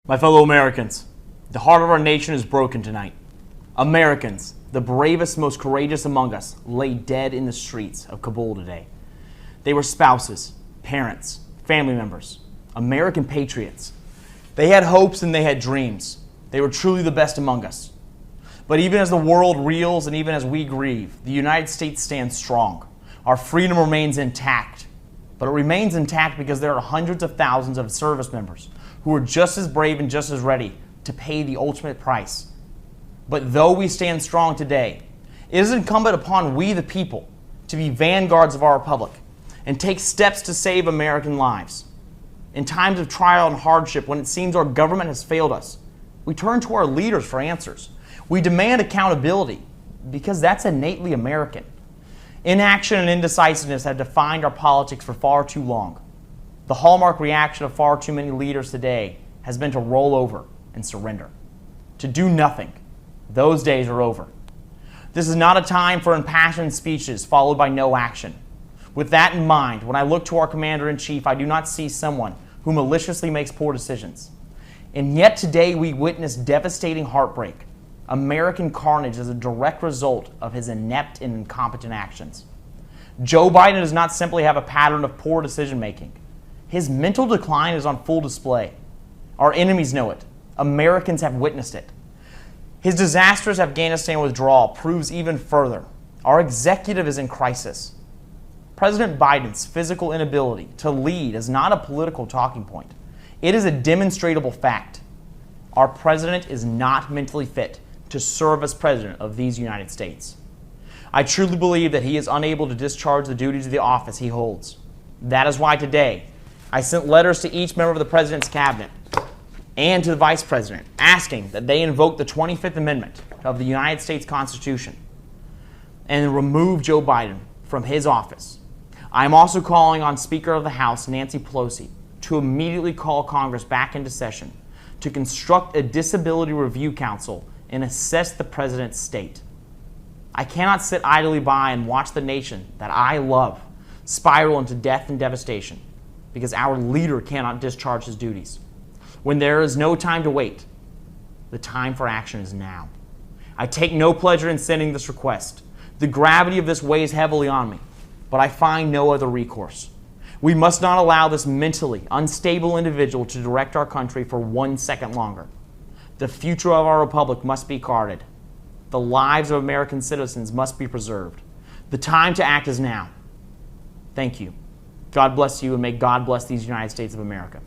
My fellow Americans, the heart of our nation is broken tonight. Americans, the bravest, most courageous among us, lay dead in the streets of Kabul today. They were spouses, parents, family members, American patriots. They had hopes and they had dreams. They were truly the best among us. But even as the world reels and even as we grieve, the United States stands strong. Our freedom remains intact. But it remains intact because there are hundreds of thousands of service members who are just as brave and just as ready to pay the ultimate price. But though we stand strong today, it is incumbent upon we the people to be vanguards of our republic and take steps to save American lives. In times of trial and hardship, when it seems our government has failed us, we turn to our leaders for answers. We demand accountability because that's innately American. Inaction and indecisiveness have defined our politics for far too long. The hallmark reaction of far too many leaders today has been to roll over and surrender, to do nothing. Those days are over. This is not a time for impassioned speeches followed by no action. With that in mind, when I look to our Commander-in-Chief, I do not see someone who maliciously makes poor decisions. And yet today we witness devastating heartbreak, American carnage as a direct result of his inept and incompetent actions. Joe Biden does not simply have a pattern of poor decision-making. His mental decline is on full display. Our enemies know it. Americans have witnessed it. His disastrous Afghanistan withdrawal proves even further. Our executive is in crisis. President Biden's physical inability to lead is not a political talking point. It is a demonstrable fact. Our president is not mentally fit to serve as president of these United States. I truly believe that he is unable to discharge the duties of the office he holds. That is why today, I sent letters to each member of the President's cabinet and to the Vice President asking that they invoke the 25th Amendment of the United States Constitution and remove Joe Biden from his office. I am also calling on Speaker of the House, Nancy Pelosi, to immediately call Congress back into session to construct a disability review council and assess the President's state. I cannot sit idly by and watch the nation that I love spiral into death and devastation because our leader cannot discharge his duties. When there is no time to wait, the time for action is now. I take no pleasure in sending this request. The gravity of this weighs heavily on me, but I find no other recourse. We must not allow this mentally unstable individual to direct our country for 1 second longer. The future of our republic must be guarded. The lives of American citizens must be preserved. The time to act is now. Thank you. God bless you, and may God bless these United States of America.